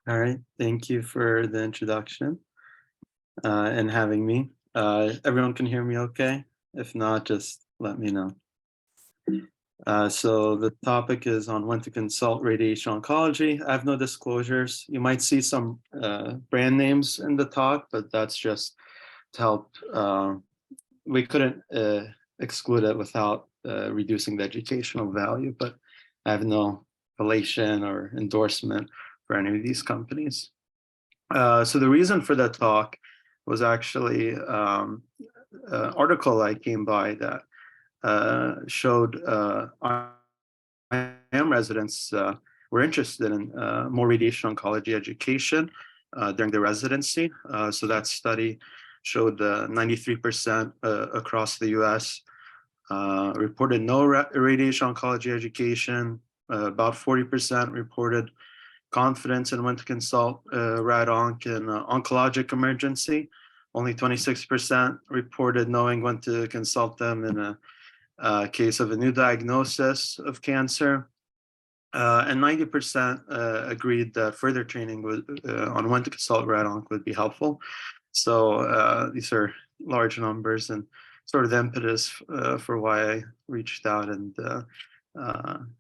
All right, thank you for the introduction and having me. Everyone can hear me okay? If not, just let me know. So the topic is on when to consult radiation oncology. I have no disclosures. You might see some brand names in the talk, but that's just to help. We couldn't exclude it without reducing the educational value, but I have no relation or endorsement for any of these companies. So the reason for that talk was actually an article I came by that showed IM residents were interested in more radiation oncology education during their residency. So that study showed 93% across the US reported no radiation oncology education. About 40% reported confidence and when to consult rad-onc in oncologic emergency. Only 26% reported knowing when to consult them in a case of a new diagnosis of cancer. And 90% agreed that further training on when to consult rad-onc would be helpful. So these are large numbers and sort of the impetus for why I reached out and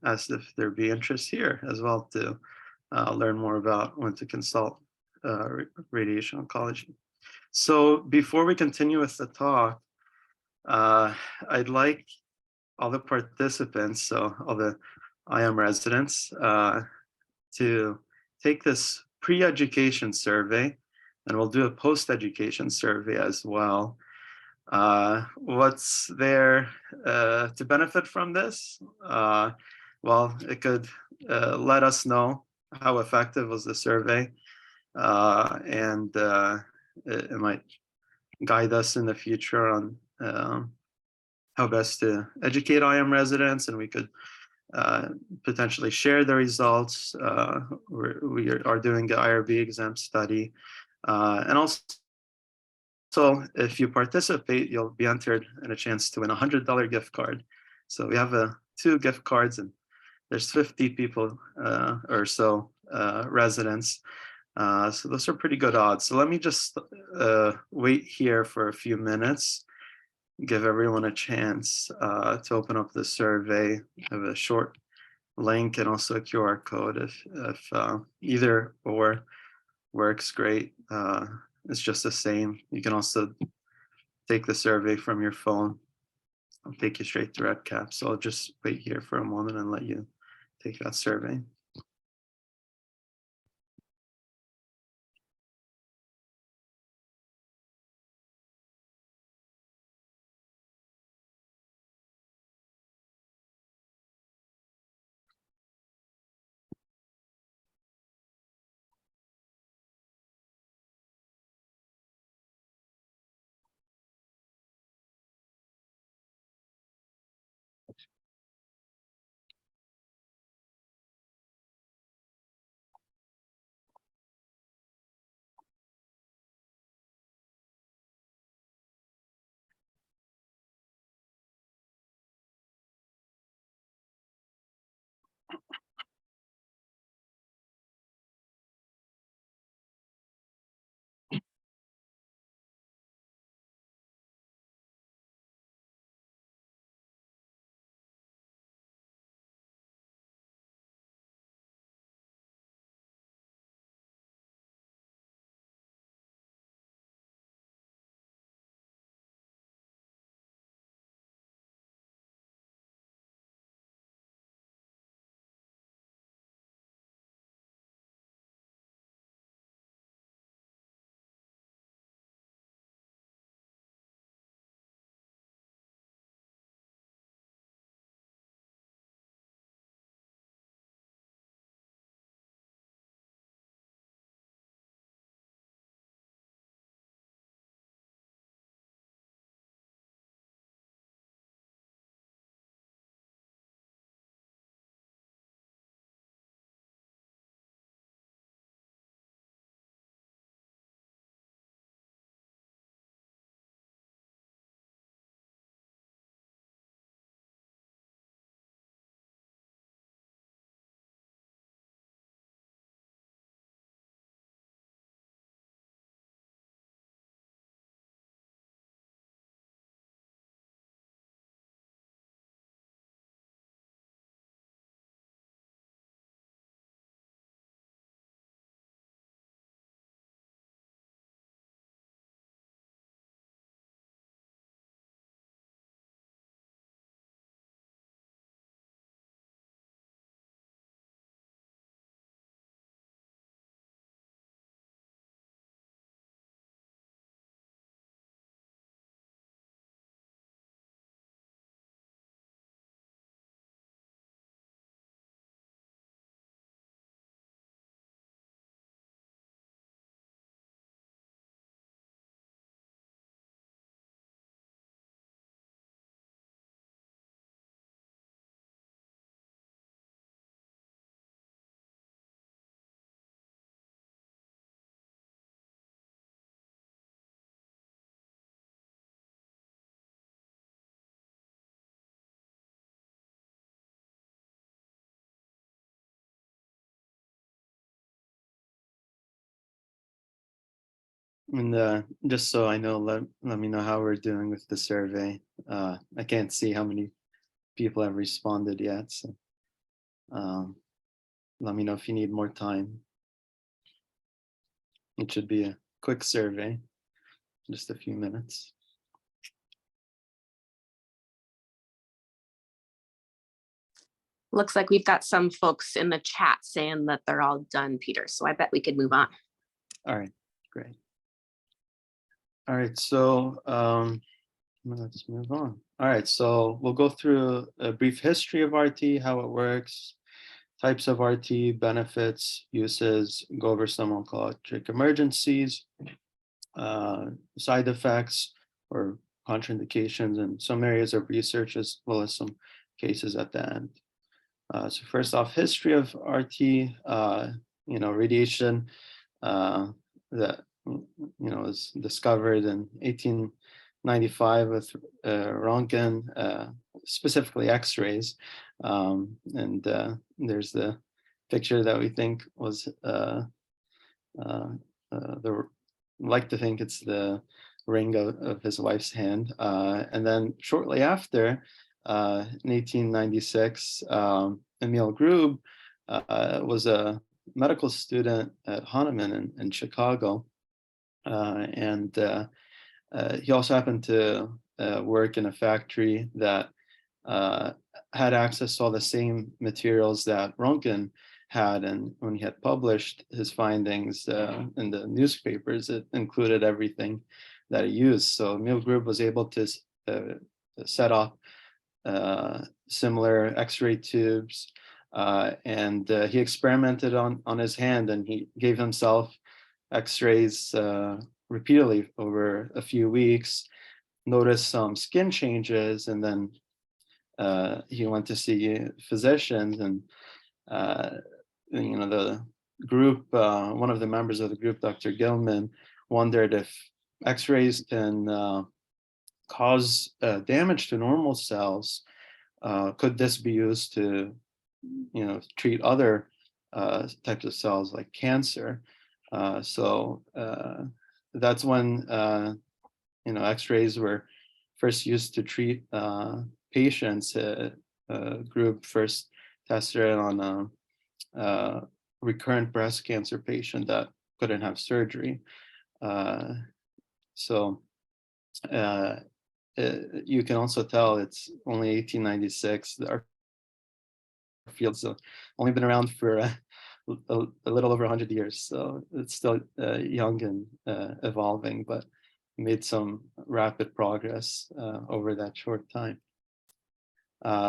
asked if there'd be interest here as well to learn more about when to consult radiation oncology. So before we continue with the talk, uh, I'd like all the participants, so all the IM residents, to take this pre-education survey, and we'll do a post-education survey as well. What's there to benefit from this? Well, it could let us know how effective was the survey, and it might guide us in the future on how best to educate IM residents, and we could potentially share the results. We are doing the IRB exam study, and also if you participate, you'll be entered in a chance to win a $100 gift card. So we have two gift cards, and there's 50 people or so residents. So those are pretty good odds. So let me just wait here for a few minutes, give everyone a chance to open up the survey. I have a short link and also a QR code if either or works great. It's just the same. You can also take the survey from your phone. I'll take you straight to RedCap. So I'll just wait here for a moment and let you take that survey. And just so I know, let me know how we're doing with the survey. I can't see how many people have responded yet, so um, let me know if you need more time. It should be a quick survey, just a few minutes. Looks like we've got some folks in the chat saying that they're all done, Peter. So I bet we could move on. All right, great. All right, so let's move on. All right, so we'll go through a brief history of RT, how it works, types of RT, benefits, uses, go over some oncologic emergencies, side effects or contraindications, and some areas of research, as well as some cases at the end. So first off, history of RT, radiation that was discovered in 1895 with Röntgen, specifically X-rays, and there's the picture that we think was the like to think it's the ring of his wife's hand, and then shortly after, in 1896, Emil Grube was a medical student at Hahnemann in Chicago, and he also happened to work in a factory that uh, had access to all the same materials that Röntgen had. And when he had published his findings in the newspapers, it included everything that he used. So Emil Grube was able to set up similar X-ray tubes, and he experimented on his hand, and he gave himself X-rays repeatedly over a few weeks, noticed some skin changes, and then he went to see physicians, and the group, one of the members of the group, Dr. Gilman, wondered if X-rays can cause damage to normal cells. Could this be used to, treat other types of cells like cancer? So that's when X-rays were first used to treat patients. Group first tested it on a recurrent breast cancer patient that couldn't have surgery. So you can also tell it's only 1896. Our field's only been around for a little over 100 years, so it's still young and evolving, but made some rapid progress over that short time.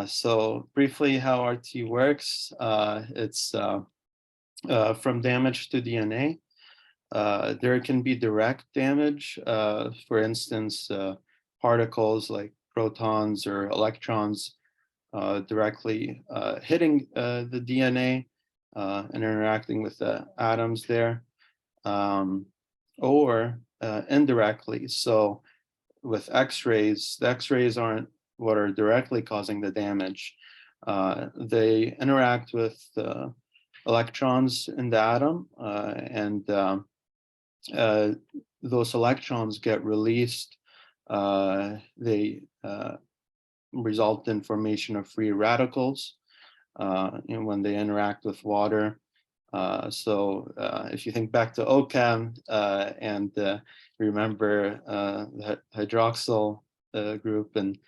So briefly, how RT works, it's from damage to DNA. There can be direct damage, for instance, particles like protons or electrons directly hitting the DNA and interacting with the atoms there, or indirectly. So with X-rays, the X-rays aren't what are directly causing the damage. They interact with electrons in the atom, and those electrons get released. They result in formation of free radicals when they interact with water. So if you think back to OCHEM and remember the hydroxyl group and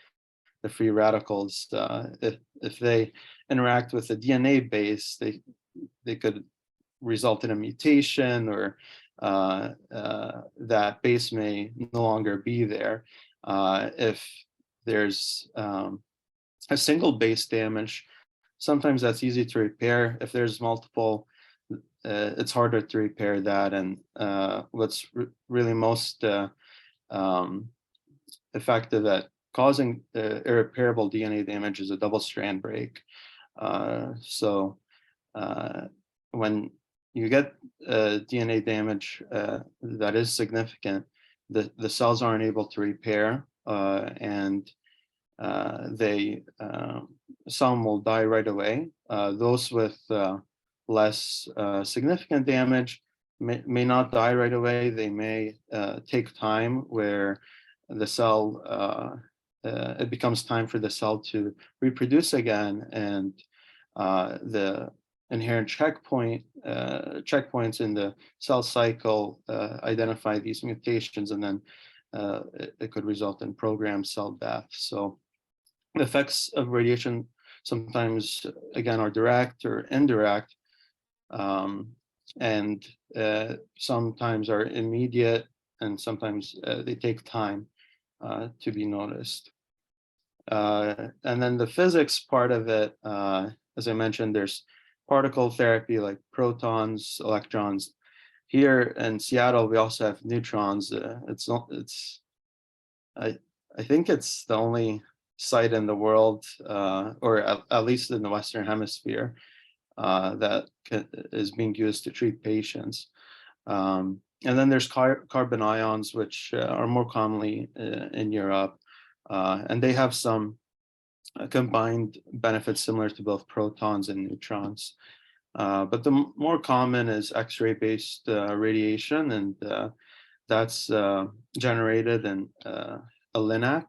the free radicals, if they interact with the DNA base, they could result in a mutation, or that base may no longer be there. If there's a single base damage, sometimes that's easy to repair. If there's multiple, it's harder to repair that. And what's really most effective at causing irreparable DNA damage is a double strand break. So when you get DNA damage that is significant, the cells aren't able to repair, and some will die right away. Those with less significant damage may not die right away. They may take time where the cell, it becomes time for the cell to reproduce again, and the inherent checkpoints in the cell cycle identify these mutations, and then it could result in programmed cell death. So the effects of radiation sometimes, again, are direct or indirect, and sometimes are immediate, and sometimes they take time to be noticed. And then the physics part of it, as I mentioned, there's particle therapy like protons, electrons. Here in Seattle, we also have neutrons. I think it's the only site in the world, or at least in the Western Hemisphere, that is being used to treat patients. And then there's carbon ions, which are more commonly in Europe, and they have some combined benefits similar to both protons and neutrons. But the more common is X-ray based radiation, and that's generated in a LINAC,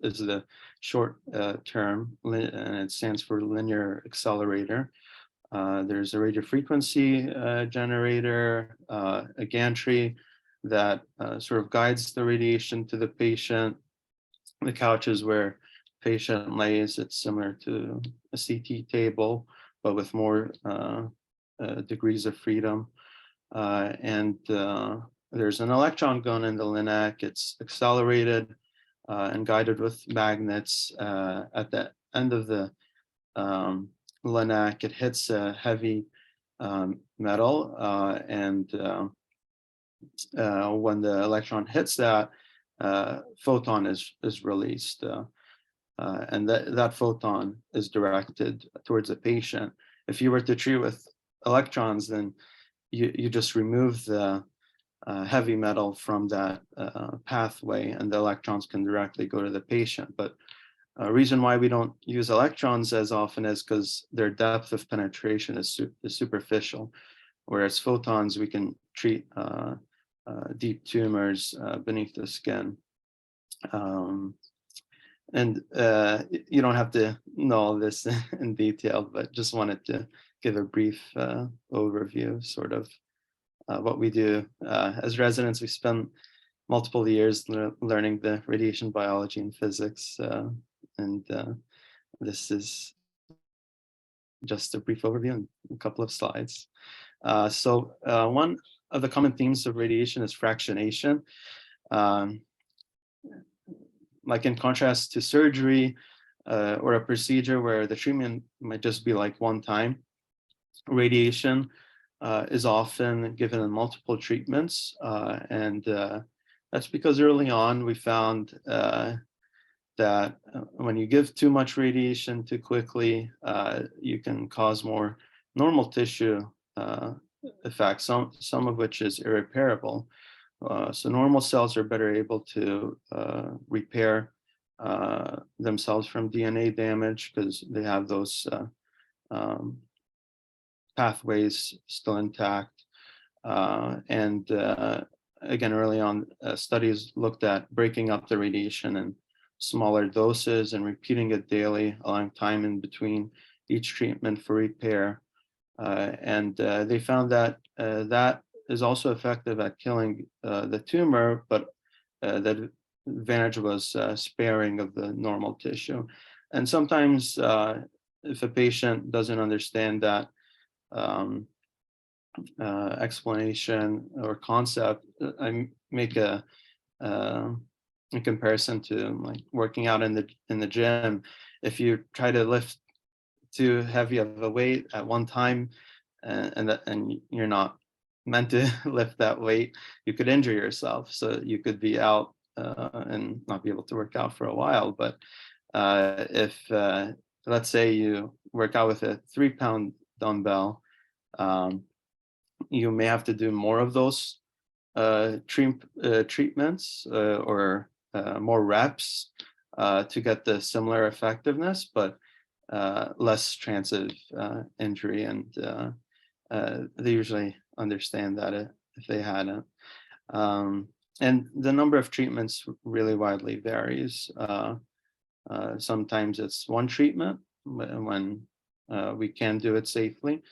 is the short term, and it stands for linear accelerator. There's a radio frequency generator, a gantry that sort of guides the radiation to the patient. The couches where patient lays, it's similar to a CT table, but with more degrees of freedom. And there's an electron gun in the LINAC. It's accelerated and guided with magnets. At the end of the LINAC, it hits a heavy metal, and when the electron hits that, photon is released, and that photon is directed towards the patient. If you were to treat with electrons, then you just remove the heavy metal from that pathway, and the electrons can directly go to the patient. But a reason why we don't use electrons as often is because their depth of penetration is superficial, whereas photons, we can treat deep tumors beneath the skin. And you don't have to know all this in detail, but just wanted to give a brief overview, sort of what we do. As residents, we spend multiple years learning the radiation biology and physics, and this is just a brief overview and a couple of slides. So one of the common themes of radiation is fractionation. Like in contrast to surgery or a procedure where the treatment might just be like one time, radiation is often given in multiple treatments. And that's because early on we found that when you give too much radiation too quickly, you can cause more normal tissue effects, some of which is irreparable. So normal cells are better able to repair themselves from DNA damage because they have those pathways still intact. And again, early on, studies looked at breaking up the radiation in smaller doses and repeating it daily, allowing time in between each treatment for repair. And they found that that is also effective at killing the tumor, but the advantage was sparing of the normal tissue. And sometimes if a patient doesn't understand that explanation or concept, I make a comparison to like working out in the gym. If you try to lift too heavy of a weight at one time, and you're not meant to lift that weight, you could injure yourself. So you could be out and not be able to work out for a while. But if let's say you work out with a 3-pound dumbbell, you may have to do more of those treatments or more reps to get the similar effectiveness, but less chance of injury. And they usually understand that if they hadn't. Um, and the number of treatments really widely varies. Sometimes it's one treatment when we can do it safely,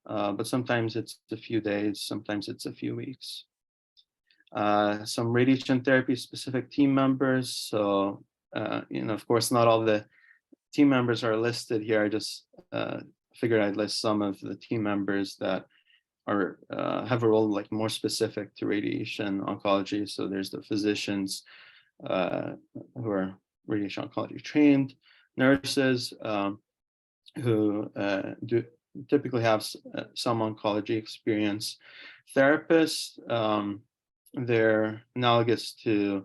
but sometimes it's a few days, sometimes it's a few weeks. Some radiation therapy specific team members. So, of course, not all the team members are listed here. I just figured I'd list some of the team members that are have a role like more specific to radiation oncology. So there's the physicians who are radiation oncology trained, nurses who do typically have some oncology experience, therapists. They're analogous to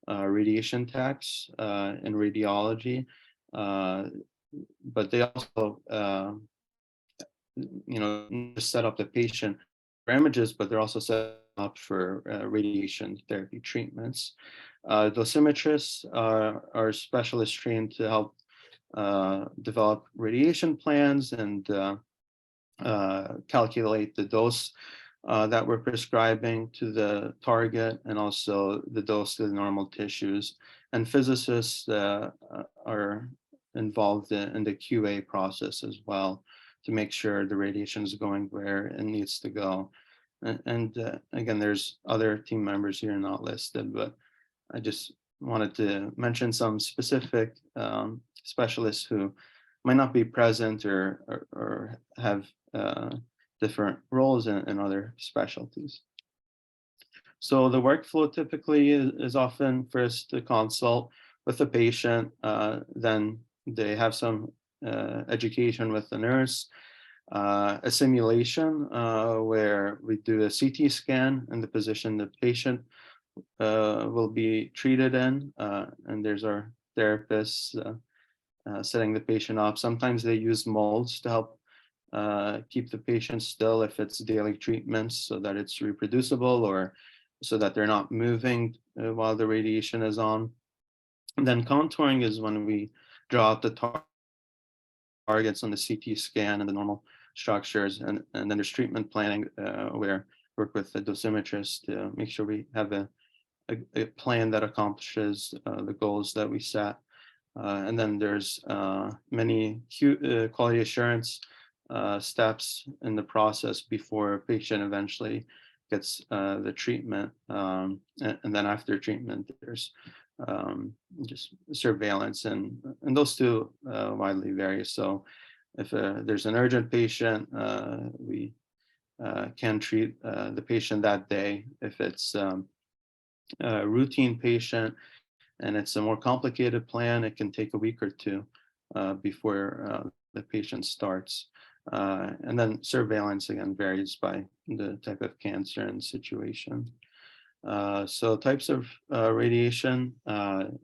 radiation techs in radiology, but they also set up the patient for images, but they're also set up for radiation therapy treatments. Dosimetrists are specialists trained to help develop radiation plans and calculate the dose that we're prescribing to the target, and also the dose to the normal tissues. And physicists are involved in the QA process as well to make sure the radiation is going where it needs to go. And again, there's other team members here not listed, but I just wanted to mention some specific specialists who might not be present or have different roles in other specialties. So the workflow typically is often first to consult with the patient, then they have some education with the nurse, a simulation where we do a CT scan in the position the patient will be treated in, and there's our therapists setting the patient up. Sometimes they use molds to help keep the patient still if it's daily treatments, so that it's reproducible or so that they're not moving while the radiation is on. And then contouring is when we draw out the targets on the CT scan and the normal structures, and then there's treatment planning where we work with the dosimetrist to make sure we have a plan that accomplishes the goals that we set. And then there's many quality assurance steps in the process before a patient eventually gets the treatment. And then after treatment, there's just surveillance, and those two widely vary. So if there's an urgent patient, we can treat the patient that day. If it's a routine patient and it's a more complicated plan, it can take a week or two before the patient starts. And then surveillance again varies by the type of cancer and situation. So types of radiation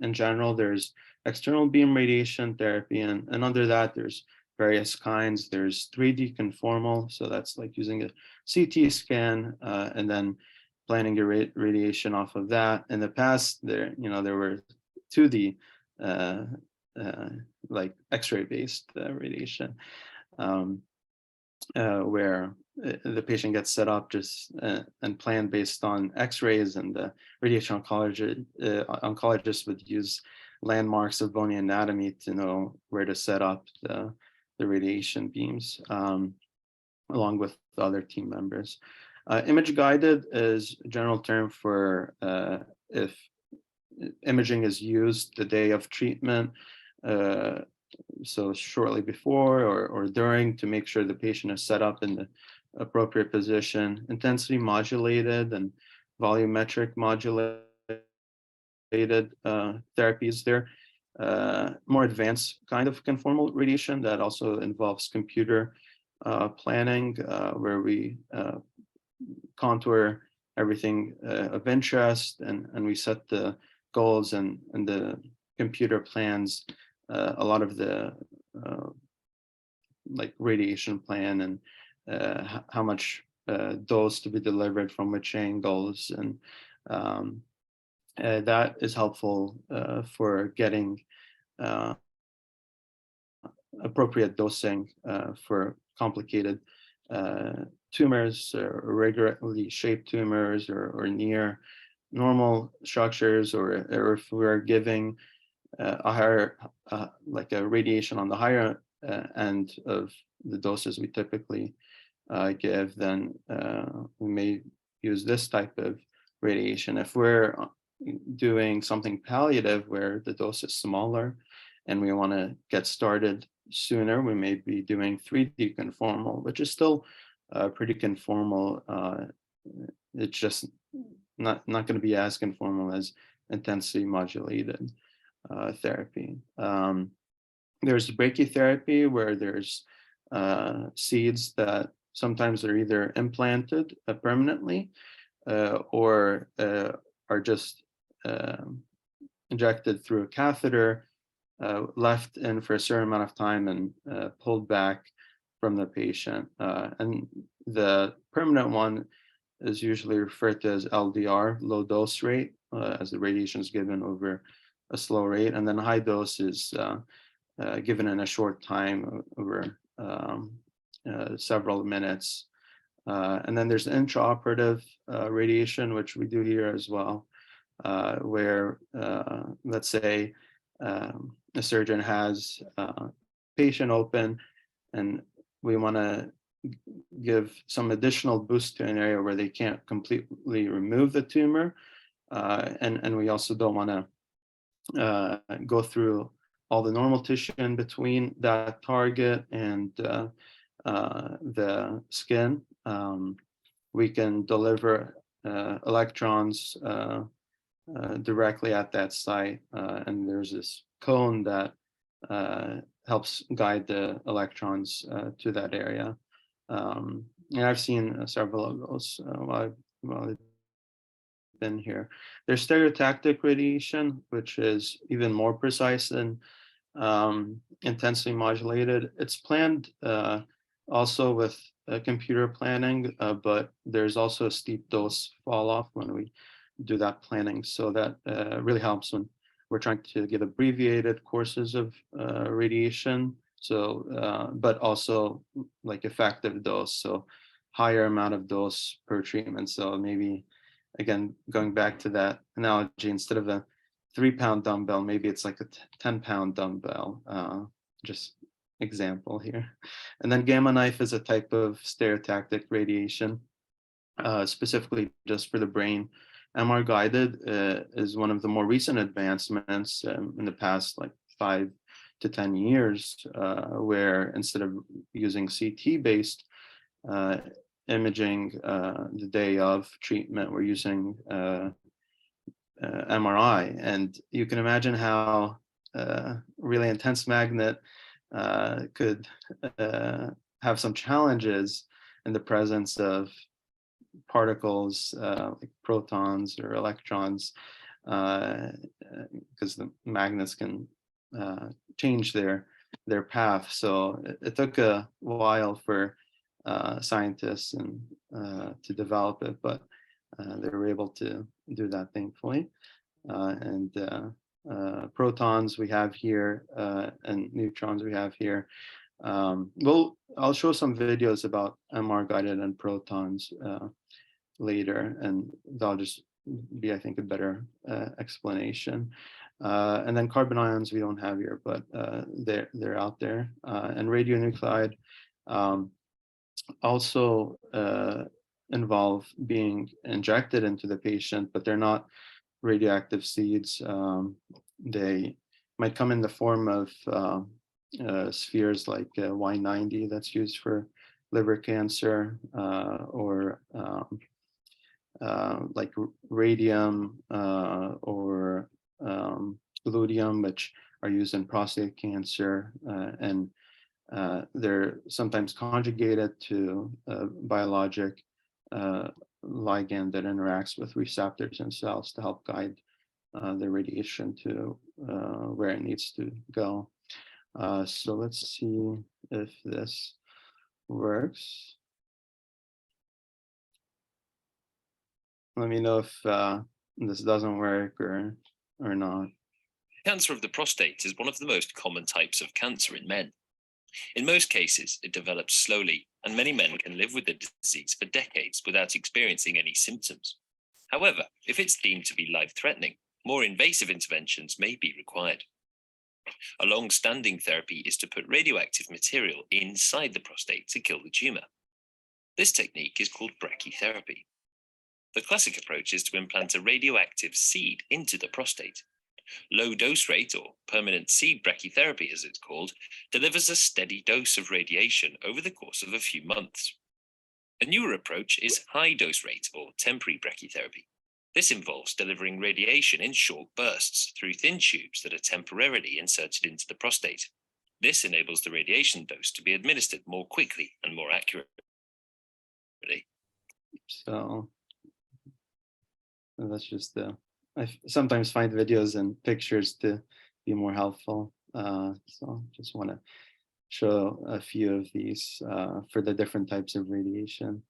in general, there's external beam radiation therapy, and under that there's various kinds. There's 3D conformal, so that's like using a CT scan and then planning your radiation off of that. In the past, there were 2D like X-ray based radiation, where the patient gets set up just and planned based on X-rays, and the radiation oncologist would use landmarks of bony anatomy to know where to set up the radiation beams, along with the other team members. Image guided is a general term for if imaging is used the day of treatment, so shortly before or during, to make sure the patient is set up in the appropriate position. Intensity modulated and volumetric modulated therapies there. More advanced kind of conformal radiation that also involves computer planning, where we contour everything of interest, and we set the goals, and the computer plans a lot of the like radiation plan, and how much dose to be delivered from which angles, and that is helpful for getting appropriate dosing for complicated tumors, or irregularly shaped tumors, or near normal structures, or if we're giving a higher, like a radiation on the higher end of the doses we typically give, then we may use this type of radiation. If we're doing something palliative where the dose is smaller and we want to get started sooner, we may be doing 3D conformal, which is still pretty conformal. It's just not going to be as conformal as intensity modulated therapy. There's brachytherapy, where there's seeds that sometimes are either implanted permanently or are just injected through a catheter, left in for a certain amount of time, and pulled back from the patient. And the permanent one is usually referred to as LDR, low dose rate, as the radiation is given over a slow rate. And then high dose is given in a short time, over several minutes. And then there's intraoperative radiation, which we do here as well, where let's say a surgeon has a patient open and we want to give some additional boost to an area where they can't completely remove the tumor. And we also don't want to go through all the normal tissue in between that target and the skin. We can deliver electrons directly at that site, and there's this cone that helps guide the electrons to that area. And I've seen several of those while I've been here. There's stereotactic radiation, which is even more precise than intensely modulated. It's planned also with computer planning, but there's also a steep dose fall off when we do that planning. So that really helps when we're trying to get abbreviated courses of radiation. So, but also like effective dose, so higher amount of dose per treatment. So maybe, again, going back to that analogy, instead of a 3-pound dumbbell, maybe it's like a 10-pound dumbbell, just example here. And then gamma knife is a type of stereotactic radiation, specifically just for the brain. MR guided is one of the more recent advancements in the past like 5 to 10 years, where instead of using CT based imaging the day of treatment, we're using MRI. And you can imagine how really intense magnet could have some challenges in the presence of particles like protons or electrons, because the magnets can change their path. So it took a while for scientists and to develop it, but they were able to do that, thankfully. And protons we have here, and neutrons we have here. I'll show some videos about MR guided and protons later, and that'll just be, I think, a better explanation. And then carbon ions we don't have here, but they're out there. And radionuclide also involve being injected into the patient, but they're not radioactive seeds. They might come in the form of spheres like Y90 that's used for liver cancer, or like radium or luteum, which are used in prostate cancer, and they're sometimes conjugated to a biologic ligand that interacts with receptors in cells to help guide the radiation to where it needs to go. So let's see if this works. Let me know if this doesn't work or not. Cancer of the prostate is one of the most common types of cancer in men. In most cases, it develops slowly and many men can live with the disease for decades without experiencing any symptoms. However, if it's deemed to be life-threatening, more invasive interventions may be required. A long-standing therapy is to put radioactive material inside the prostate to kill the tumor. This technique is called brachytherapy. The classic approach is to implant a radioactive seed into the prostate. Low dose rate, or permanent seed brachytherapy as it's called, delivers a steady dose of radiation over the course of a few months. A newer approach is high dose rate, or temporary brachytherapy. This involves delivering radiation in short bursts through thin tubes that are temporarily inserted into the prostate. This enables the radiation dose to be administered more quickly and more accurately. So that's just I sometimes find videos and pictures to be more helpful. So just want to show a few of these for the different types of radiation.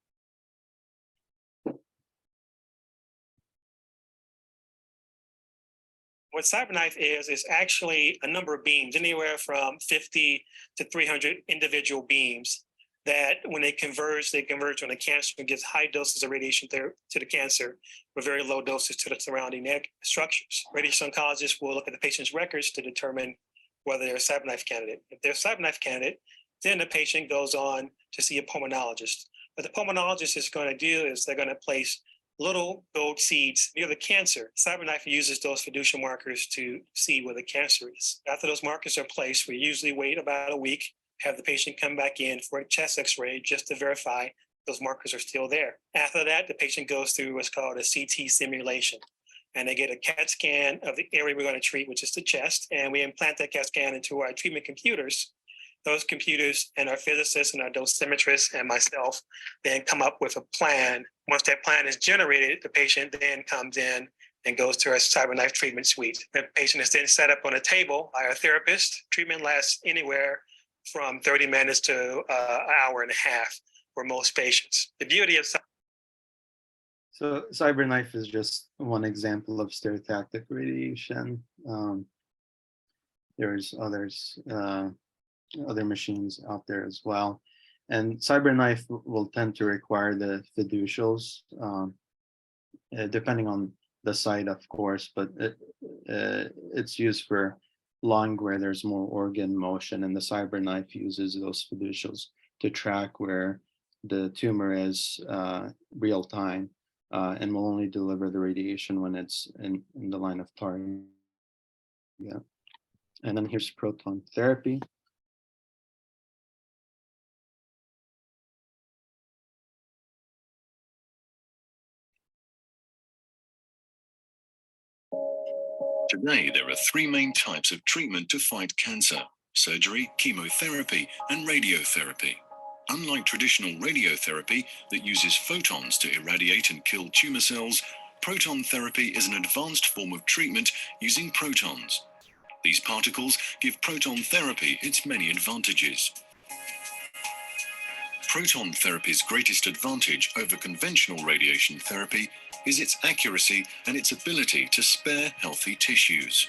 What CyberKnife is actually a number of beams, anywhere from 50 to 300 individual beams that when they converge when the cancer gives high doses of radiation to the cancer with very low doses to the surrounding structures. Radiation oncologists will look at the patient's records to determine whether they're a CyberKnife candidate. If they're a CyberKnife candidate, then the patient goes on to see a pulmonologist. What the pulmonologist is going to do is they're going to place little gold seeds near the cancer. CyberKnife uses those fiducial markers to see where the cancer is. After those markers are placed, we usually wait about a week, have the patient come back in for a chest x-ray just to verify those markers are still there. After that, the patient goes through what's called a CT simulation, and they get a CAT scan of the area we're going to treat, which is the chest, and we implant that CAT scan into our treatment computers. Those computers and our physicists and our dosimetrists and myself then come up with a plan. Once that plan is generated, the patient then comes in and goes to our CyberKnife treatment suite. The patient is then set up on a table by our therapist. Treatment lasts anywhere from 30 minutes to an hour and a half for most patients. The beauty of So CyberKnife is just one example of stereotactic radiation. There's others. Other machines out there as well, and CyberKnife will tend to require the fiducials, depending on the site, of course, but it's used for lung where there's more organ motion, and the CyberKnife uses those fiducials to track where the tumor is real time, and will only deliver the radiation when it's in the line of target. Yeah, and then here's proton therapy. Today, there are three main types of treatment to fight cancer: surgery, chemotherapy, and radiotherapy. Unlike traditional radiotherapy that uses photons to irradiate and kill tumor cells, proton therapy is an advanced form of treatment using protons. These particles give proton therapy its many advantages. Proton therapy's greatest advantage over conventional radiation therapy is its accuracy and its ability to spare healthy tissues.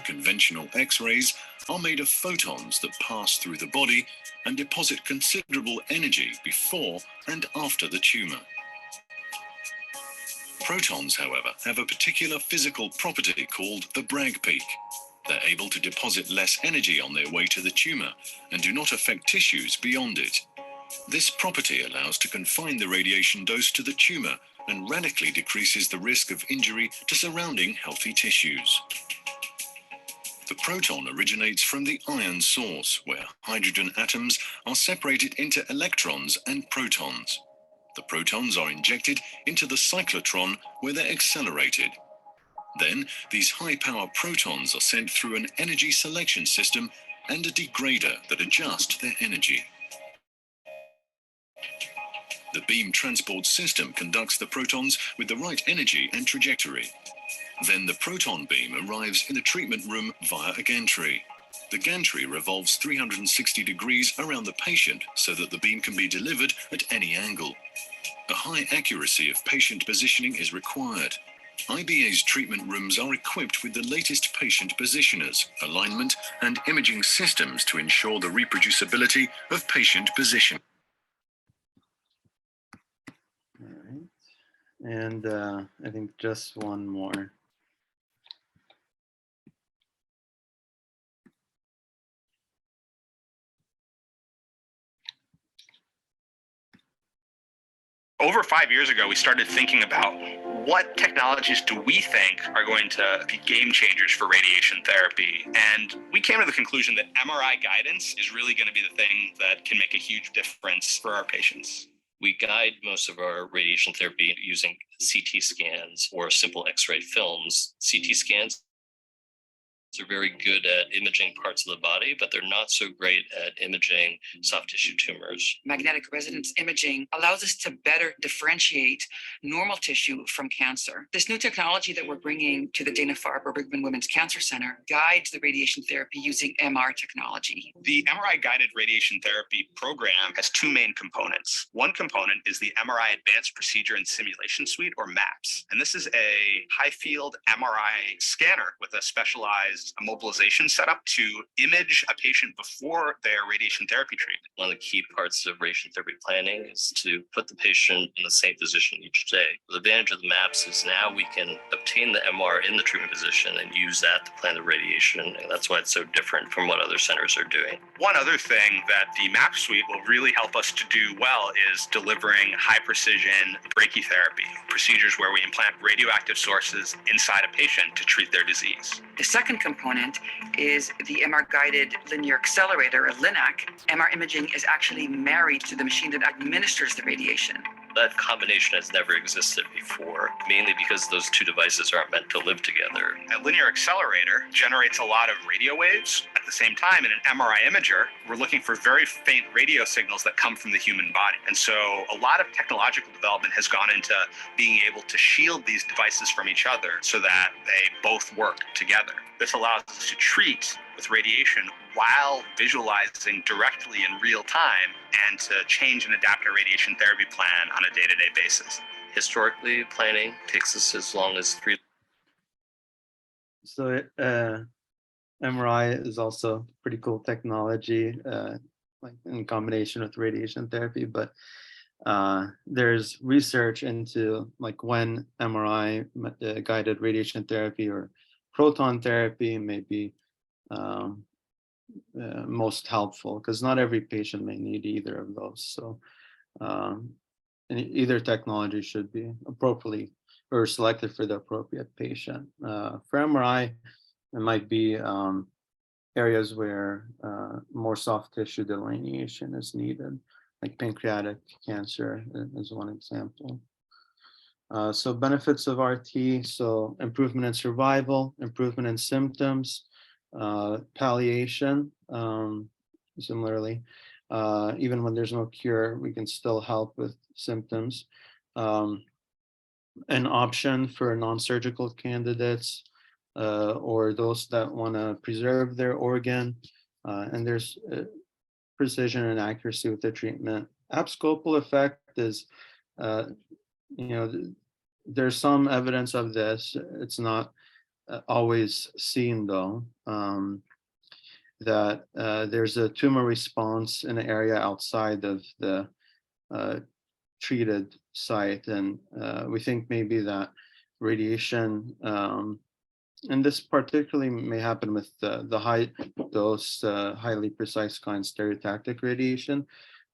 Conventional X-rays are made of photons that pass through the body and deposit considerable energy before and after the tumor. Protons, however, have a particular physical property called the Bragg peak. They're able to deposit less energy on their way to the tumor and do not affect tissues beyond it. This property allows to confine the radiation dose to the tumor and radically decreases the risk of injury to surrounding healthy tissues. The proton originates from the ion source, where hydrogen atoms are separated into electrons and protons. The protons are injected into the cyclotron, where they're accelerated. Then, these high-power protons are sent through an energy selection system and a degrader that adjusts their energy. The beam transport system conducts the protons with the right energy and trajectory. Then the proton beam arrives in the treatment room via a gantry. The gantry revolves 360 degrees around the patient so that the beam can be delivered at any angle. A high accuracy of patient positioning is required. IBA's treatment rooms are equipped with the latest patient positioners, alignment, and imaging systems to ensure the reproducibility of patient position. All right. And I think just one more. Over 5 years ago, we started thinking about what technologies do we think are going to be game changers for radiation therapy. And we came to the conclusion that MRI guidance is really going to be the thing that can make a huge difference for our patients. We guide most of our radiation therapy using CT scans or simple X-ray films. CT scans are very good at imaging parts of the body, but they're not so great at imaging soft tissue tumors. Magnetic resonance imaging allows us to better differentiate normal tissue from cancer. This new technology that we're bringing to the Dana-Farber Brigham Women's Cancer Center guides the radiation therapy using MR technology. The MRI guided radiation therapy program has two main components. One component is the MRI Advanced Procedure and Simulation Suite, or MAPS. And this is a high field MRI scanner with a specialized immobilization setup to image a patient before their radiation therapy treatment. One of the key parts of radiation therapy planning is to put the patient in the same position each day. The advantage of the MAPS is now we can obtain the MR in the treatment position and use that to plan the radiation. And that's why it's so different from what other centers are doing. One other thing that the MAPS suite will really help us to do well is delivering high precision brachytherapy, procedures where we implant radioactive sources inside a patient to treat their disease. The second component is the MR-guided linear accelerator, or LINAC. MR imaging is actually married to the machine that administers the radiation. That combination has never existed before, mainly because those two devices aren't meant to live together. A linear accelerator generates a lot of radio waves. At the same time, in an MRI imager, we're looking for very faint radio signals that come from the human body. And so a lot of technological development has gone into being able to shield these devices from each other so that they both work together. This allows us to treat with radiation while visualizing directly in real time and to change and adapt our radiation therapy plan on a day-to-day basis. Historically, planning takes us as long as 3. So MRI is also pretty cool technology, like in combination with radiation therapy. But there's research into like when MRI guided radiation therapy or proton therapy may be most helpful, because not every patient may need either of those. So and either technology should be appropriately or selected for the appropriate patient. For MRI, it might be areas where more soft tissue delineation is needed, like pancreatic cancer is one example. So benefits of RT, so improvement in survival, improvement in symptoms, palliation, similarly. Even when there's no cure, we can still help with symptoms. An option for non-surgical candidates or those that want to preserve their organ. And there's precision and accuracy with the treatment. Abscopal effect is, there's some evidence of this. It's not always seen though, that there's a tumor response in an area outside of the treated site. And we think maybe that radiation, and this particularly may happen with the high dose, highly precise kind stereotactic radiation,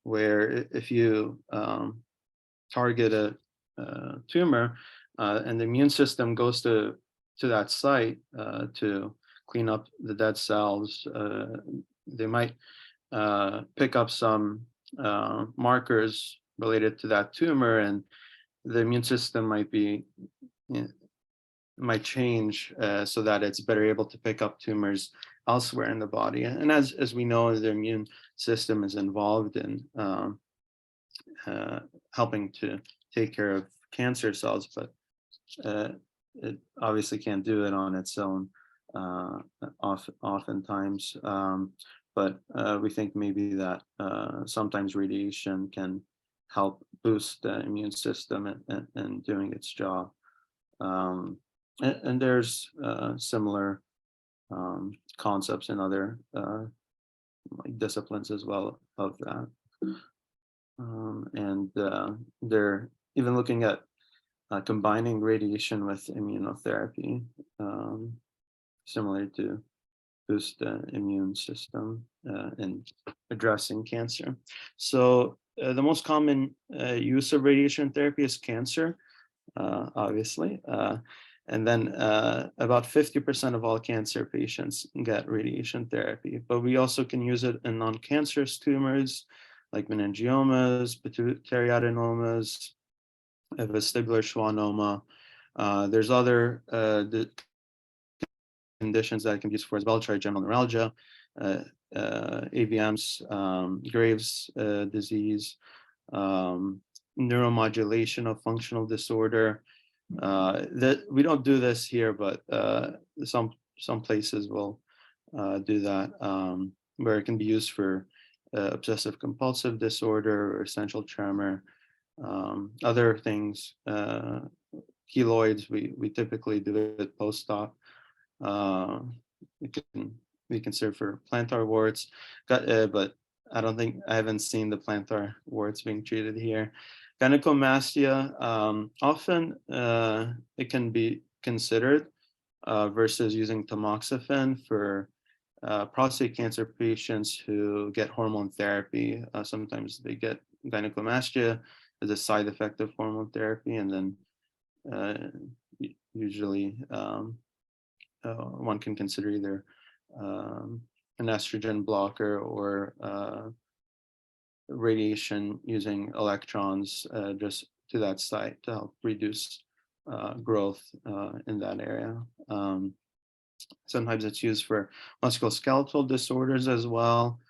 where if you target a tumor and the immune system goes to that site to clean up the dead cells, they might pick up some markers related to that tumor, and the immune system might change so that it's better able to pick up tumors elsewhere in the body. And as we know, the immune system is involved in helping to take care of cancer cells, but it obviously can't do it on its own oftentimes. But we think maybe that sometimes radiation can help boost the immune system and doing its job. And there's similar concepts in other like disciplines as well of that. And they're even looking at combining radiation with immunotherapy, similar to boost the immune system in addressing cancer. So the most common use of radiation therapy is cancer, obviously. And then about 50% of all cancer patients get radiation therapy, but we also can use it in non-cancerous tumors like meningiomas, pituitary adenomas, vestibular schwannoma. There's other conditions that can be used for as well, trigeminal neuralgia, AVMs, Graves' disease, neuromodulation of functional disorder. That we don't do this here, but some places will do that, where it can be used for obsessive compulsive disorder or essential tremor. Other things, keloids, we typically do it post-op. It can be considered for plantar warts, but I haven't seen the plantar warts being treated here. Gynecomastia, often it can be considered versus using tamoxifen for prostate cancer patients who get hormone therapy. Sometimes they get gynecomastia as a side effect of hormone therapy, and then usually one can consider either an estrogen blocker or radiation using electrons just to that site to help reduce growth in that area. Sometimes it's used for musculoskeletal disorders as well.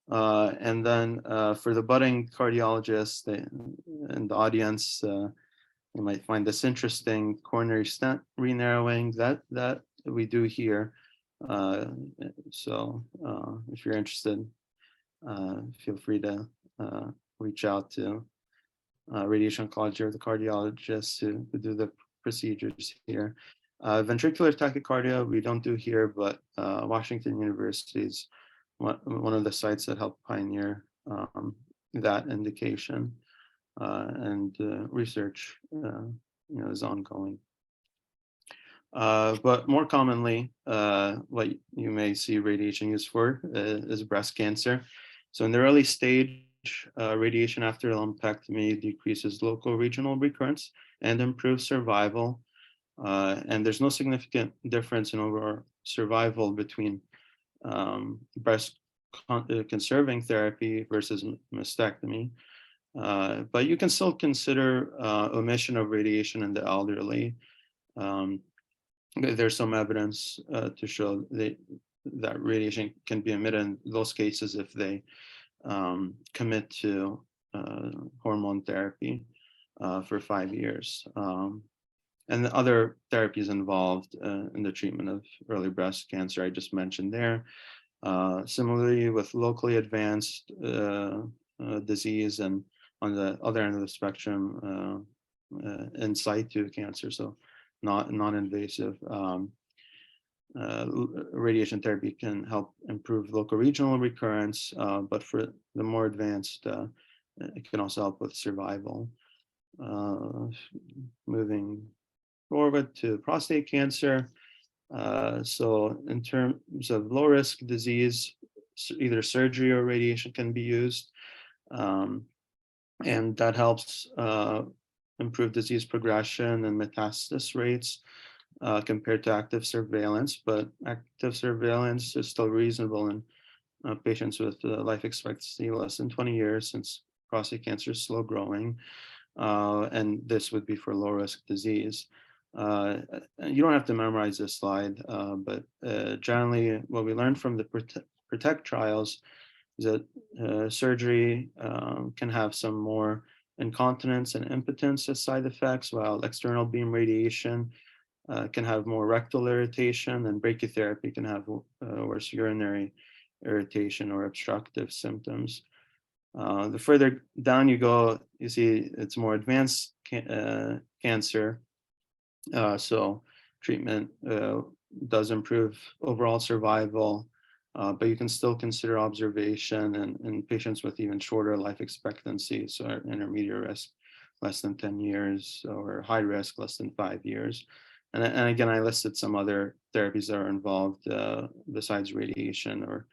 And then for the budding cardiologists in the audience, you might find this interesting: coronary stent re-narrowing that we do here. So if you're interested, feel free to reach out to radiation oncology or the cardiologists who do the procedures here. Ventricular tachycardia we don't do here, but Washington University is one of the sites that helped pioneer that indication, and research is ongoing. But more commonly, what you may see radiation used for is breast cancer. So in the early stage, radiation after lumpectomy decreases local regional recurrence and improves survival. And there's no significant difference in overall survival between breast conserving therapy versus mastectomy. But you can still consider omission of radiation in the elderly. There's some evidence to show that radiation can be emitted in those cases if they commit to hormone therapy for 5 years. And the other therapies involved in the treatment of early breast cancer I just mentioned there. Similarly, with locally advanced disease, and on the other end of the spectrum, in situ cancer, so non-invasive, radiation therapy can help improve local regional recurrence, but for the more advanced, it can also help with survival. Moving forward to prostate cancer. So in terms of low risk disease, either surgery or radiation can be used. And that helps improve disease progression and metastasis rates compared to active surveillance. But active surveillance is still reasonable in patients with life expectancy less than 20 years, since prostate cancer is slow growing. And this would be for low risk disease. You don't have to memorize this slide, but generally what we learned from the PROTECT trials is that surgery can have some more incontinence and impotence as side effects, while external beam radiation can have more rectal irritation, and brachytherapy can have worse urinary irritation or obstructive symptoms. The further down you go, you see it's more advanced cancer. So treatment does improve overall survival, but you can still consider observation in patients with even shorter life expectancy, so intermediate risk, less than 10 years, or high risk, less than 5 years. And again, I listed some other therapies that are involved besides radiation,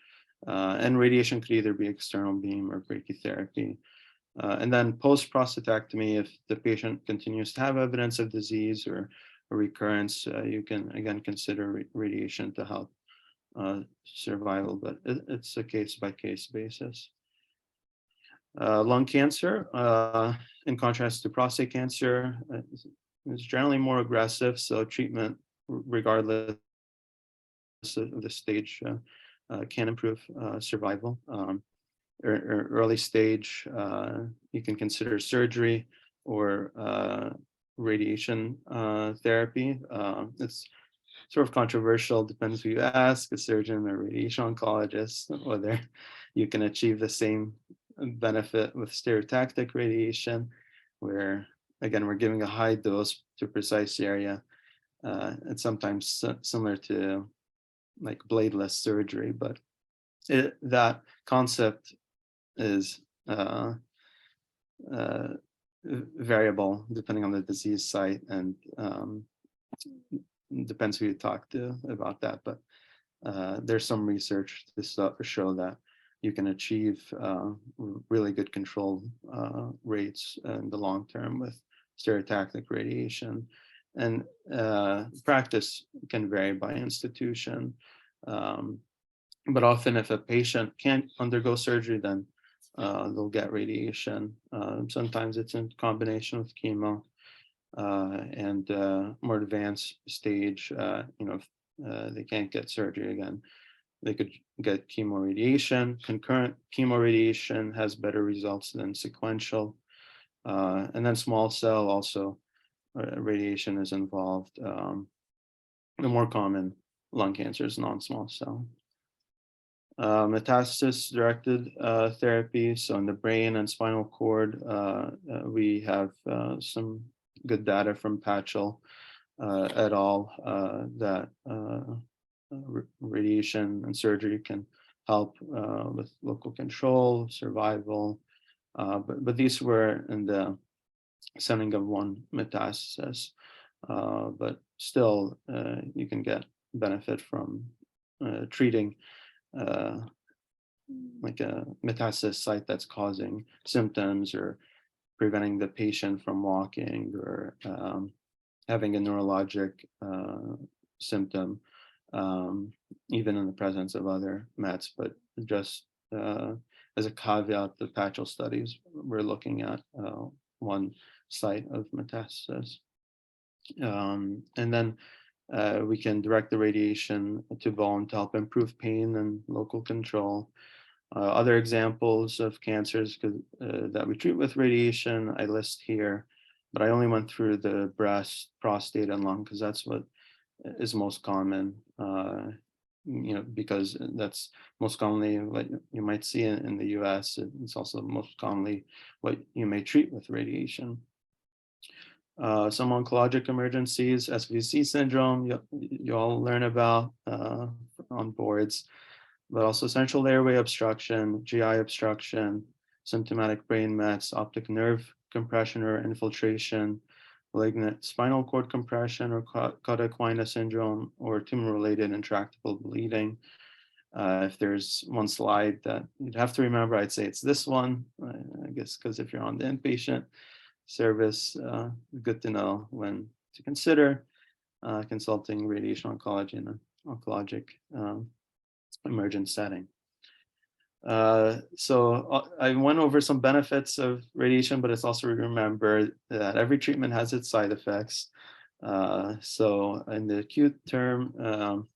and radiation could either be external beam or brachytherapy. And then post-prostatectomy, if the patient continues to have evidence of disease or a recurrence, you can again consider radiation to help survival, but it's a case-by-case basis. Lung cancer, in contrast to prostate cancer, is generally more aggressive, so treatment, regardless of the stage, can improve survival. Early stage, you can consider surgery or radiation therapy. It's sort of controversial, depends who you ask, a surgeon or radiation oncologist, whether you can achieve the same benefit with stereotactic radiation, where again, we're giving a high dose to a precise area. It's sometimes similar to like bladeless surgery, but that concept is variable depending on the disease site, and depends who you talk to about that. But there's some research to show that you can achieve really good control rates in the long term with stereotactic radiation. And practice can vary by institution. But often if a patient can't undergo surgery, then they'll get radiation. Sometimes it's in combination with chemo, and more advanced stage, if they can't get surgery again, they could get chemoradiation. Concurrent chemoradiation has better results than sequential. And then small cell also, radiation is involved. The more common lung cancer is non-small cell. Metastasis-directed therapy. So in the brain and spinal cord, we have some good data from Patchell et al. That radiation and surgery can help with local control, survival. But these were in the setting of one metastasis. But still, you can get benefit from treating like a metastasis site that's causing symptoms, or preventing the patient from walking, or having a neurologic symptom, even in the presence of other mets. But just as a caveat, the Patchell studies, we're looking at one site of metastasis. And then we can direct the radiation to bone to help improve pain and local control. Other examples of cancers that we treat with radiation, I list here, but I only went through the breast, prostate, and lung because that's what is most common, because that's most commonly what you might see in the US. It's also most commonly what you may treat with radiation. Some oncologic emergencies, SVC syndrome, you all learn about on boards, but also central airway obstruction, GI obstruction, symptomatic brain mets, optic nerve compression or infiltration, malignant spinal cord compression or Cotta-Equina syndrome, or tumor-related intractable bleeding. If there's one slide that you'd have to remember, I'd say it's this one, I guess, because if you're on the inpatient service, good to know when to consider consulting radiation oncology in an oncologic emergent setting. So I went over some benefits of radiation, but it's also remember that every treatment has its side effects. So in the acute term,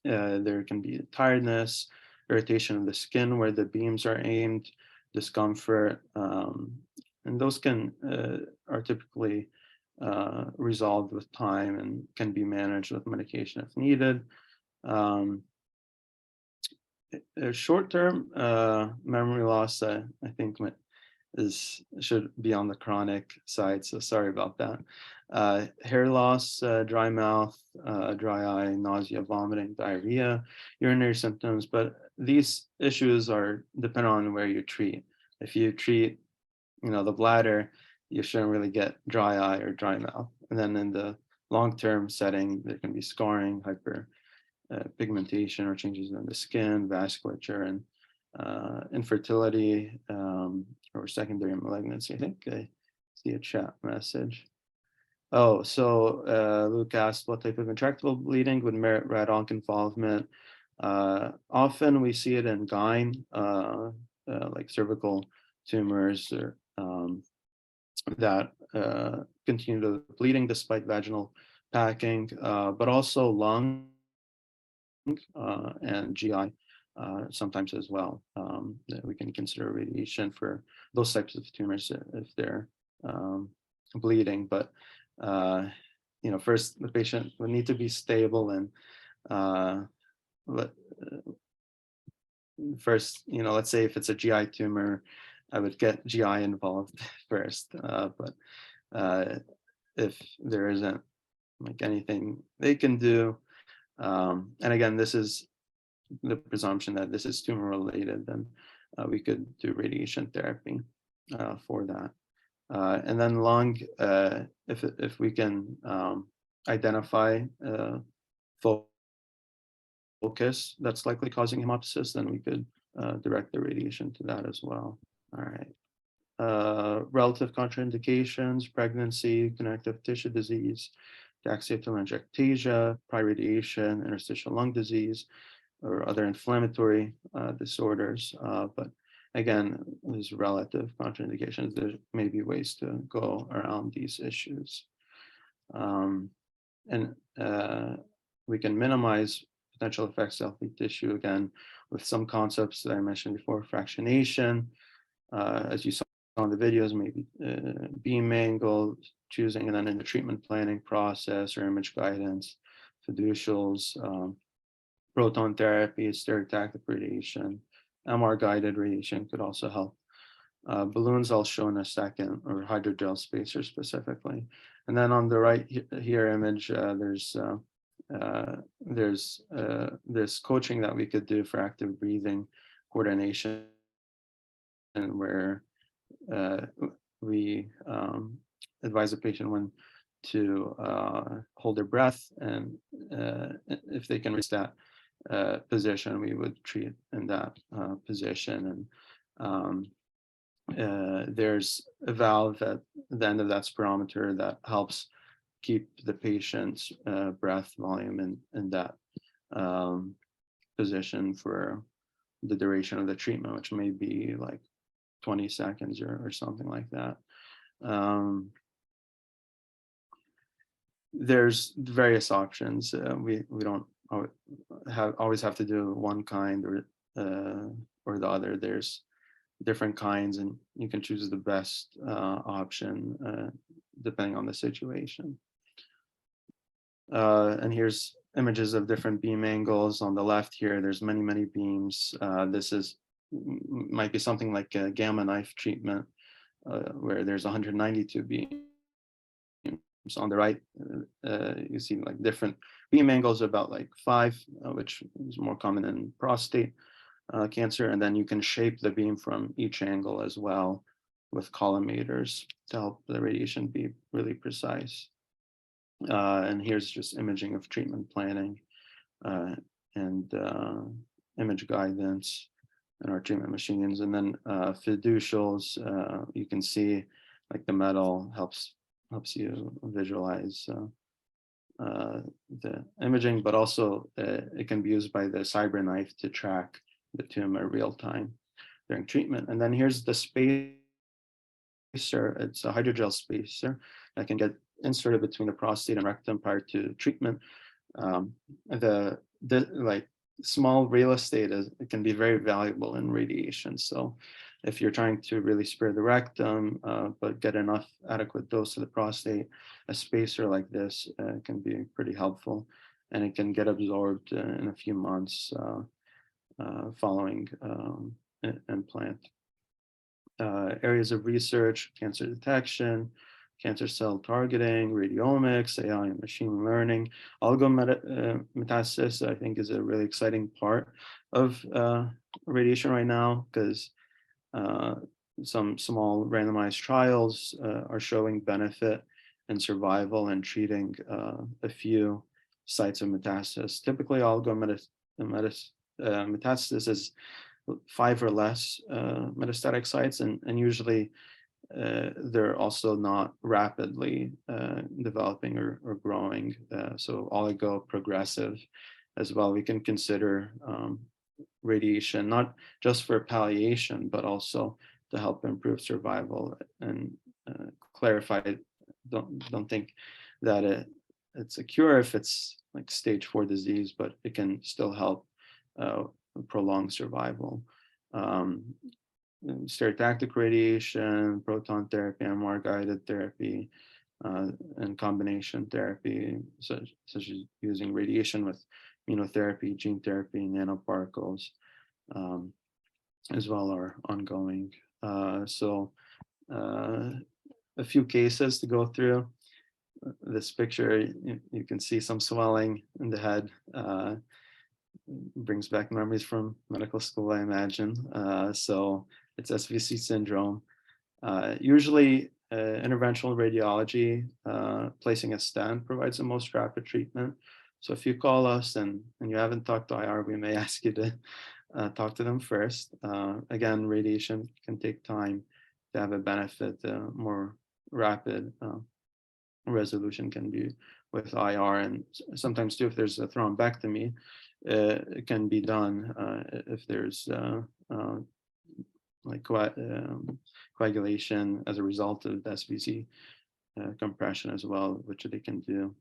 there can be tiredness, irritation of the skin where the beams are aimed, discomfort, and those are typically resolved with time and can be managed with medication if needed. Short-term memory loss, I think should be on the chronic side, so sorry about that. Hair loss, dry mouth, dry eye, nausea, vomiting, diarrhea, urinary symptoms, but these issues are dependent on where you treat. If you treat, the bladder, you shouldn't really get dry eye or dry mouth. And then in the long-term setting, there can be scarring, hyper pigmentation or changes in the skin, vasculature, and infertility or secondary malignancy. I think I see a chat message. Oh, so Luke asked what type of intractable bleeding would merit red onc involvement. Often we see it in gyne, like cervical tumors or that continue to bleeding despite vaginal packing, but also lung and GI sometimes as well. That we can consider radiation for those types of tumors if they're bleeding. But first the patient would need to be stable, and first, let's say if it's a GI tumor, I would get GI involved first. But if there isn't like anything they can do, and again, this is the presumption that this is tumor related, then we could do radiation therapy for that. And then lung, if we can identify focus that's likely causing hemoptysis, then we could direct the radiation to that as well. All right. Relative contraindications: pregnancy, connective tissue disease, telangiectasia, prior radiation, interstitial lung disease, or other inflammatory disorders. But again, there's relative contraindications. There may be ways to go around these issues. And we can minimize potential effects of healthy tissue, again, with some concepts that I mentioned before: fractionation, as you saw on the videos, maybe beam angle choosing, and then in the treatment planning process or image guidance, fiducials, proton therapy, stereotactic radiation, MR guided radiation could also help. Balloons I'll show in a second, or hydrogel spacer specifically. And then on the right here image, there's this coaching that we could do for active breathing coordination, and where we advise the patient when to hold their breath, and if they can reach that position, we would treat in that position. And there's a valve at the end of that spirometer that helps keep the patient's breath volume in that position for the duration of the treatment, which may be like 20 seconds or something like that. There's various options. We don't always have to do one kind or the other. There's different kinds, and you can choose the best option depending on the situation. And here's images of different beam angles. On the left here, there's many beams. This might be something like a gamma knife treatment, where there's 192 beams. On the right, you see like different beam angles, about like 5, which is more common in prostate cancer. And then you can shape the beam from each angle as well with collimators to help the radiation be really precise. And here's just imaging of treatment planning and image guidance in our treatment machines. And then fiducials, you can see like the metal helps you visualize the imaging, but also it can be used by the cyber knife to track the tumor real time during treatment. And then here's the spacer. It's a hydrogel spacer that can get inserted between the prostate and rectum prior to treatment. The like small real estate it can be very valuable in radiation. So if you're trying to really spare the rectum, but get enough adequate dose to the prostate, a spacer like this can be pretty helpful, and it can get absorbed in a few months following implant. Areas of research: cancer detection, cancer cell targeting, radiomics, AI and machine learning. Oligometastasis, I think, is a really exciting part of radiation right now, because some small randomized trials are showing benefit and survival and treating a few sites of metastasis. Typically, metastasis is 5 or less metastatic sites, and usually they're also not rapidly developing or growing. So oligoprogressive as well. We can consider radiation, not just for palliation, but also to help improve survival and clarify. Don't think that it's a cure if it's like stage 4 disease, but it can still help prolong survival. Stereotactic radiation, proton therapy, MR guided therapy, and combination therapy, such as using radiation with immunotherapy, gene therapy, nanoparticles, as well, are ongoing. A few cases to go through. This picture, you can see some swelling in the head. Brings back memories from medical school, I imagine. So it's SVC syndrome. Usually, interventional radiology, placing a stent provides the most rapid treatment. So if you call us and you haven't talked to IR, we may ask you to talk to them first. Again, radiation can take time to have a benefit. More rapid resolution can be with IR, and sometimes too, if there's a thrombectomy, it can be done if there's like coagulation as a result of SVC compression as well, which they can do.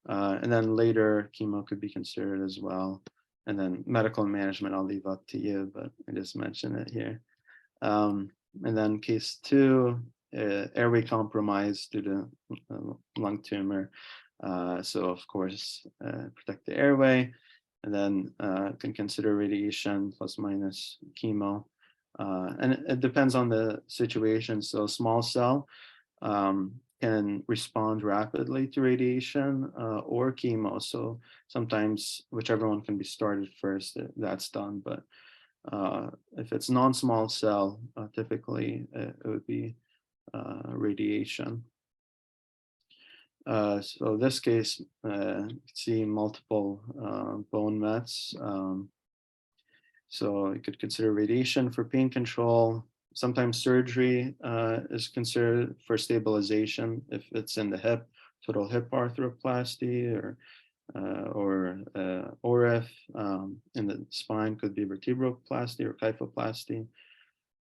And then later, chemo could be considered as well. And then medical management, I'll leave up to you, but I just mentioned it here. And then case 2, airway compromise due to lung tumor. So of course, protect the airway, and then can consider radiation plus minus chemo. And it depends on the situation. So small cell can respond rapidly to radiation or chemo. So sometimes whichever one can be started first, that's done. But if it's non-small cell, typically it would be radiation. So this case, you can see multiple bone mets. So you could consider radiation for pain control. Sometimes surgery is considered for stabilization if it's in the hip, total hip arthroplasty, or if in the spine could be vertebroplasty or kyphoplasty.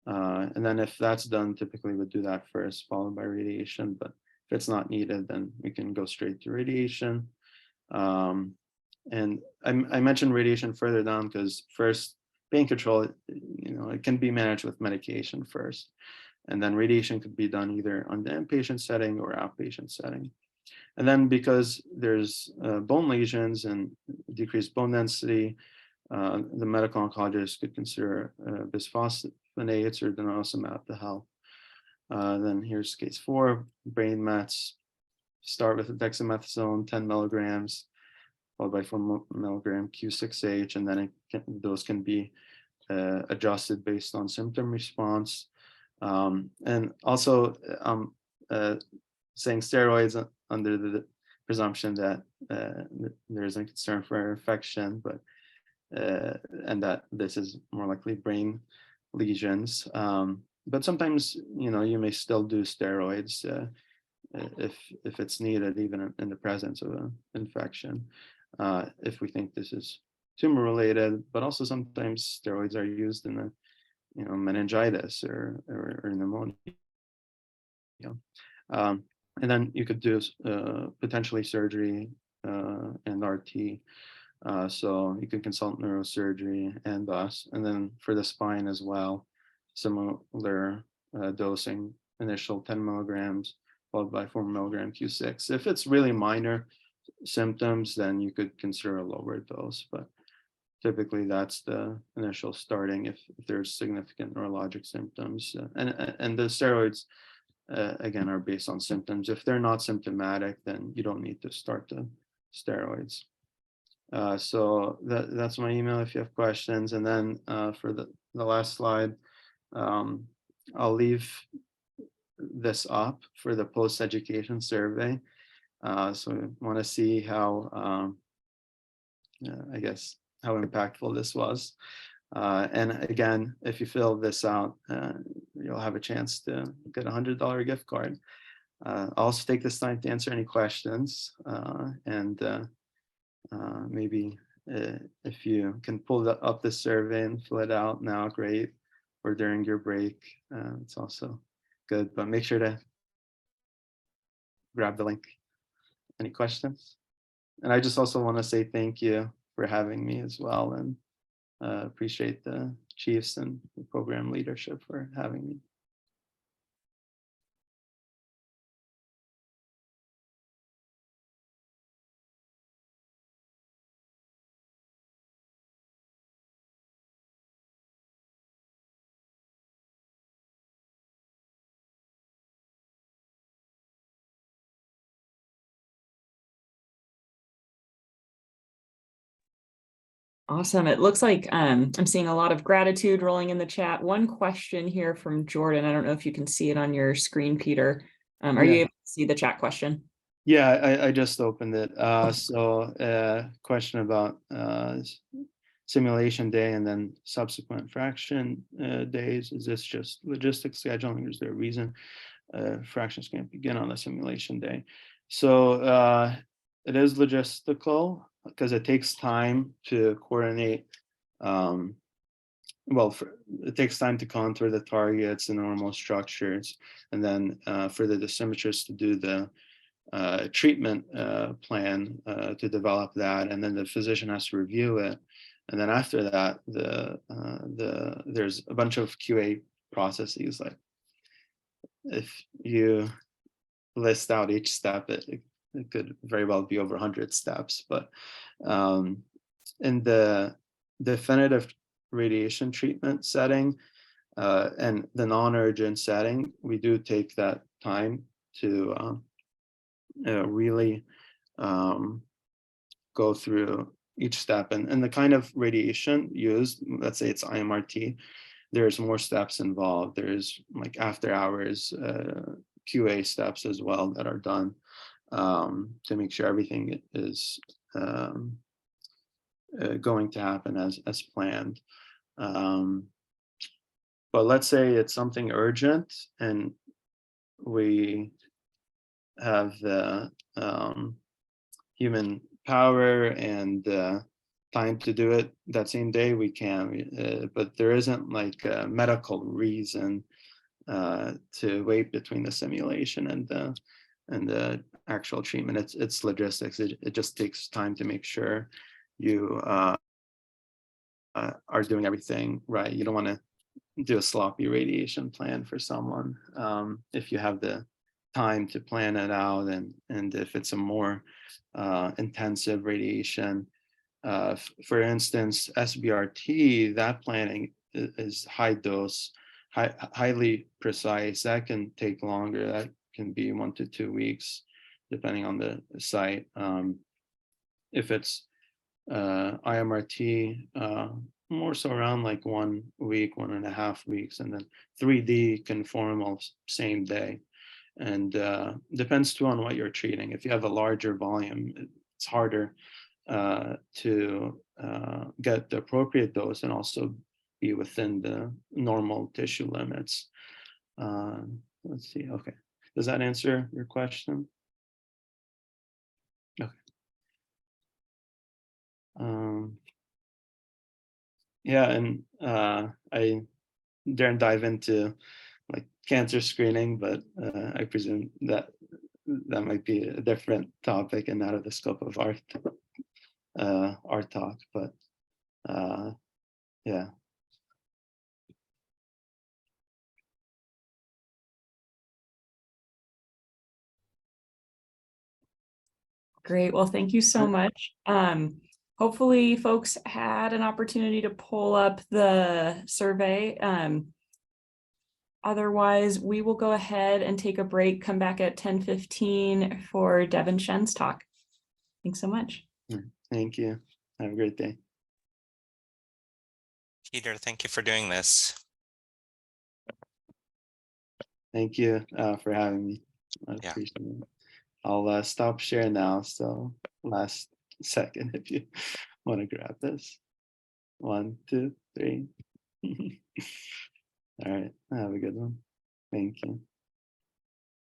And then if that's done, typically we'd do that first, followed by radiation. But if it's not needed, then we can go straight to radiation. And I mentioned radiation further down because first, pain control, it can be managed with medication first. And then radiation could be done either on the inpatient setting or outpatient setting. And then because there's bone lesions and decreased bone density, the medical oncologist could consider bisphosphonates or denosumab to help. Then here's case 4, brain mets. Start with dexamethasone, 10 milligrams, followed by 4 milligram Q6H, and then those can be adjusted based on symptom response. And also saying steroids under the presumption that there is a concern for infection, but and that this is more likely brain lesions. But sometimes, you may still do steroids if it's needed, even in the presence of an infection, if we think this is tumor related. But also sometimes steroids are used in a meningitis or pneumonia. And then you could do potentially surgery and RT. So you can consult neurosurgery and us. And then for the spine as well, similar dosing, initial 10 milligrams, followed by 4 milligram Q6. If it's really minor symptoms, then you could consider a lower dose. But typically that's the initial starting if there's significant neurologic symptoms. And the steroids, again, are based on symptoms. If they're not symptomatic, then you don't need to start the steroids. So that's my email if you have questions. And then for the last slide, I'll leave this up for the post-education survey. So we want to see how, I guess, how impactful this was. And again, if you fill this out, you'll have a chance to get a $100 gift card. I'll also take this time to answer any questions. And maybe if you can pull up the survey and fill it out now, great. Or during your break, it's also good. But make sure to grab the link. Any questions? And I just also want to say thank you for having me as well, and appreciate the chiefs and the program leadership for having me. Awesome. It looks like I'm seeing a lot of gratitude rolling in the chat. One question here from Jordan. I don't know if you can see it on your screen, Peter. Are you able to see the chat question? Yeah, I just opened it. So question about simulation day and then subsequent fraction days. Is this just logistics scheduling? Is there a reason fractions can't begin on the simulation day? So it is logistical because it takes time to coordinate. It takes time to contour the targets and normal structures, and then for the dosimetrists to do the treatment plan to develop that, and then the physician has to review it, and then after that, there's a bunch of QA processes. Like if you list out each step, it could very well be over 100 steps. But in the definitive radiation treatment setting and the non-urgent setting, we do take that time to really go through each step, and the kind of radiation used, let's say it's IMRT, there's more steps involved. There's like after hours QA steps as well that are done to make sure everything is going to happen as planned. But let's say it's something urgent and we have the human power and time to do it that same day, we can, but there isn't like a medical reason to wait between the simulation and the actual treatment. It's logistics. It just takes time to make sure you are doing everything right. You don't want to do a sloppy radiation plan for someone if you have the time to plan it out, and if it's a more intensive radiation. For instance, SBRT, that planning is high dose, highly precise. That can take longer. That can be 1 to 2 weeks, depending on the site. If it's IMRT, more so around like 1 week, 1.5 weeks, and then 3D can form all same day. And depends too on what you're treating. If you have a larger volume, it's harder to get the appropriate dose and also be within the normal tissue limits. Let's see. Okay, does that answer your question? Okay. Yeah, and I didn't dive into like cancer screening, but I presume that might be a different topic and out of the scope of our talk. But yeah. Great. Well, thank you so much. hopefully folks had an opportunity to pull up the survey. Otherwise, we will go ahead and take a break, come back at 10:15 for Devin Shen's talk. Thanks so much. Thank you. Have a great day. Peter, thank you for doing this. Thank you for having me. I Yeah. appreciate it. I'll stop sharing now. So last second, if you want to grab this. 1, 2, 3. All right. Have a good one. Thank you.